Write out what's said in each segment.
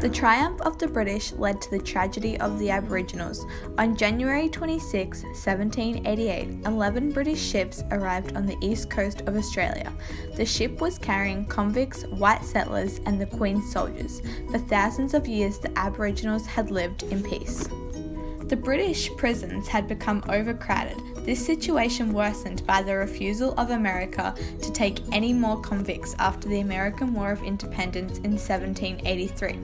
The triumph of the British led to the tragedy of the Aboriginals. On January 26, 1788, 11 British ships arrived on the east coast of Australia. The ship was carrying convicts, white settlers, and the Queen's soldiers. For thousands of years, the Aboriginals had lived in peace. The British prisons had become overcrowded. This situation worsened by the refusal of America to take any more convicts after the American War of Independence in 1783.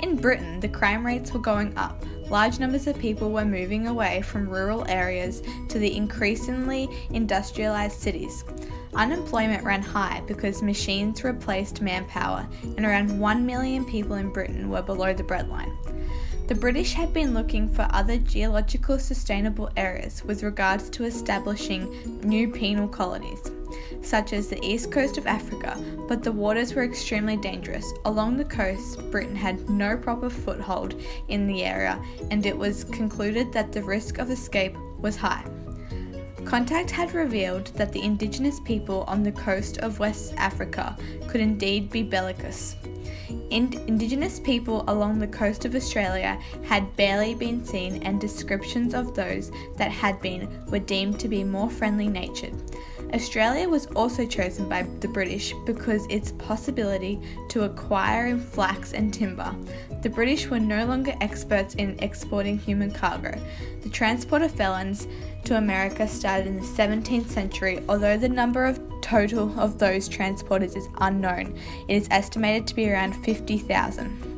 In Britain, the crime rates were going up. Large numbers of people were moving away from rural areas to the increasingly industrialized cities. Unemployment ran high because machines replaced manpower, and around 1 million people in Britain were below the breadline. The British had been looking for other geological sustainable areas with regards to establishing new penal colonies, such as the east coast of Africa, but the waters were extremely dangerous. Along the coast, Britain had no proper foothold in the area, and it was concluded that the risk of escape was high. Contact had revealed that the indigenous people on the coast of West Africa could indeed be bellicose. Indigenous people along the coast of Australia had barely been seen, and descriptions of those that had been were deemed to be more friendly natured. Australia was also chosen by the British because its possibility to acquire in flax and timber. The British were no longer experts in exporting human cargo. The transport of felons to America started in the 17th century, although the number of total of those transporters is unknown. It is estimated to be around 50,000.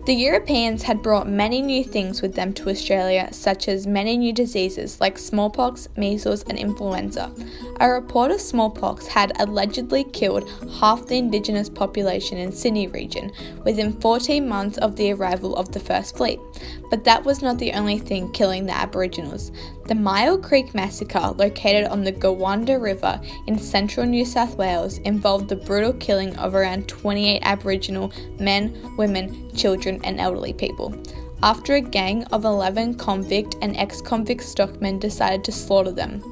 The Europeans had brought many new things with them to Australia, such as many new diseases like smallpox, measles, and influenza. A report of smallpox had allegedly killed half the indigenous population in Sydney region within 14 months of the arrival of the First Fleet. But that was not the only thing killing the Aboriginals. The Myall Creek Massacre, located on the Gowanda River in central New South Wales, involved the brutal killing of around 28 Aboriginal men, women, children, and elderly people, after a gang of 11 convict and ex-convict stockmen decided to slaughter them.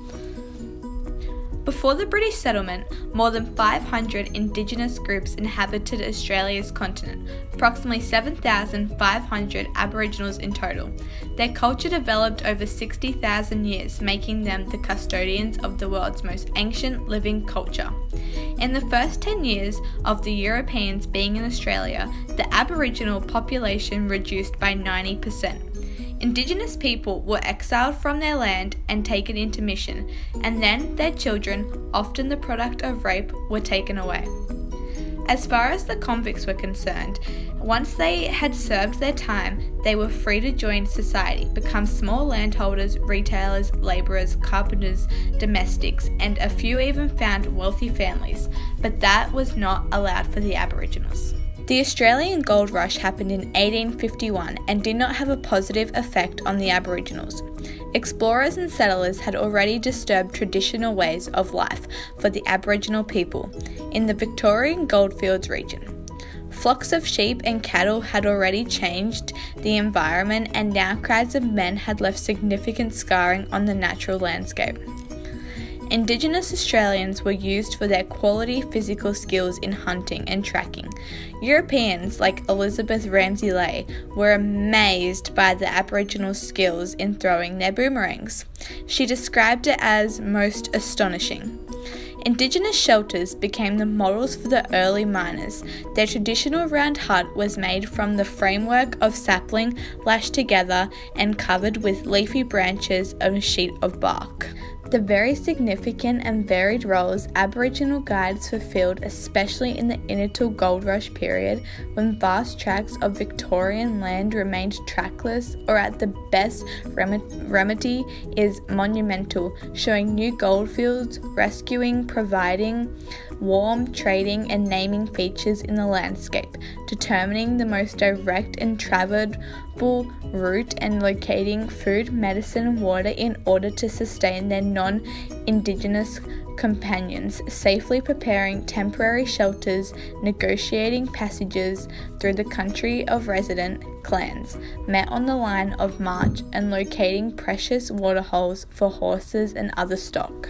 Before the British settlement, more than 500 Indigenous groups inhabited Australia's continent, approximately 7,500 Aboriginals in total. Their culture developed over 60,000 years, making them the custodians of the world's most ancient living culture. In the first 10 years of the Europeans being in Australia, the Aboriginal population reduced by 90%. Indigenous people were exiled from their land and taken into mission, and then their children, often the product of rape, were taken away. As far as the convicts were concerned, once they had served their time, they were free to join society, become small landholders, retailers, labourers, carpenters, domestics, and a few even found wealthy families, but that was not allowed for the Aboriginals. The Australian gold rush happened in 1851 and did not have a positive effect on the Aboriginals. Explorers and settlers had already disturbed traditional ways of life for the Aboriginal people in the Victorian Goldfields region. Flocks of sheep and cattle had already changed the environment, and now crowds of men had left significant scarring on the natural landscape. Indigenous Australians were used for their quality physical skills in hunting and tracking. Europeans like Elizabeth Ramsay Lay were amazed by the Aboriginal skills in throwing their boomerangs. She described it as most astonishing. Indigenous shelters became the models for the early miners. Their traditional round hut was made from the framework of sapling lashed together and covered with leafy branches of a sheet of bark. The very significant and varied roles Aboriginal guides fulfilled, especially in the Innital Gold Rush period, when vast tracts of Victorian land remained trackless or at the best remedy, is monumental, showing new goldfields, rescuing, providing warm, trading and naming features in the landscape, determining the most direct and travelable route, and locating food, medicine and water in order to sustain their non-Indigenous companions, safely preparing temporary shelters, negotiating passages through the country of resident clans, met on the line of march, and locating precious waterholes for horses and other stock.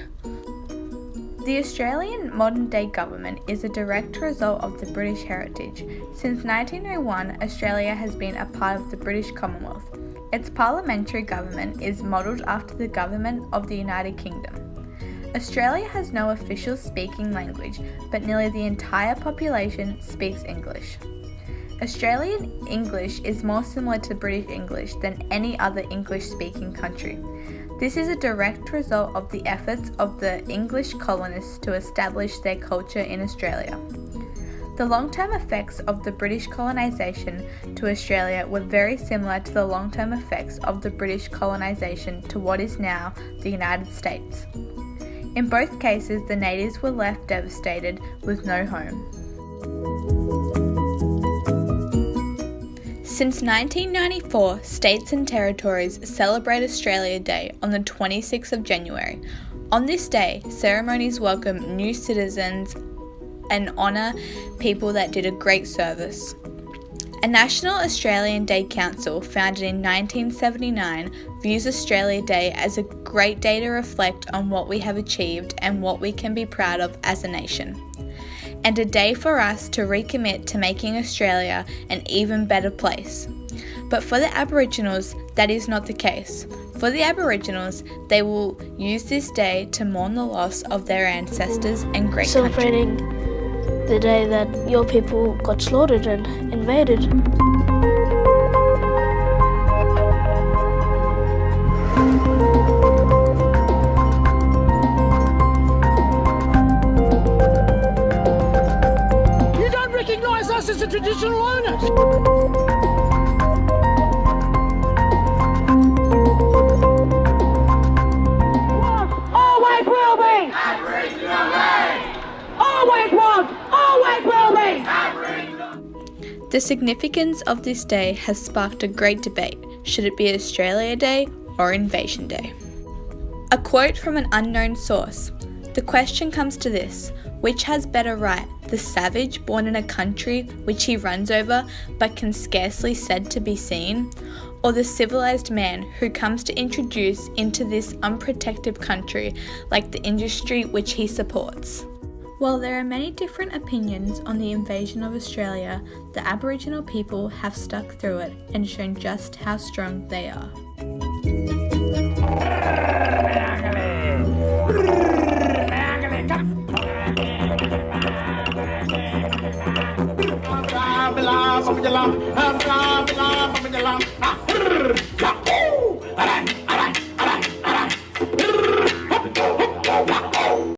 The Australian modern-day government is a direct result of the British heritage. Since 1901, Australia has been a part of the British Commonwealth. Its parliamentary government is modelled after the government of the United Kingdom. Australia has no official speaking language, but nearly the entire population speaks English. Australian English is more similar to British English than any other English-speaking country. This is a direct result of the efforts of the English colonists to establish their culture in Australia. The long-term effects of the British colonisation to Australia were very similar to the long-term effects of the British colonisation to what is now the United States. In both cases, the natives were left devastated with no home. Since 1994, states and territories celebrate Australia Day on the 26th of January. On this day, ceremonies welcome new citizens and honour people that did a great service. A National Australian Day Council, founded in 1979, views Australia Day as a great day to reflect on what we have achieved and what we can be proud of as a nation, and a day for us to recommit to making Australia an even better place. But for the Aboriginals, that is not the case. For the Aboriginals, they will use this day to mourn the loss of their ancestors and great celebrating country. The day that your people got slaughtered and invaded. You don't recognise us as the traditional owners! Always will be! Aboriginal land! Always was! Always will be! The significance of this day has sparked a great debate. Should it be Australia Day or Invasion Day? A quote from an unknown source. The question comes to this: which has better right, the savage born in a country which he runs over but can scarcely said to be seen, or the civilized man who comes to introduce into this unprotected country like the industry which he supports? While there are many different opinions on the invasion of Australia, the Aboriginal people have stuck through it and shown just how strong they are.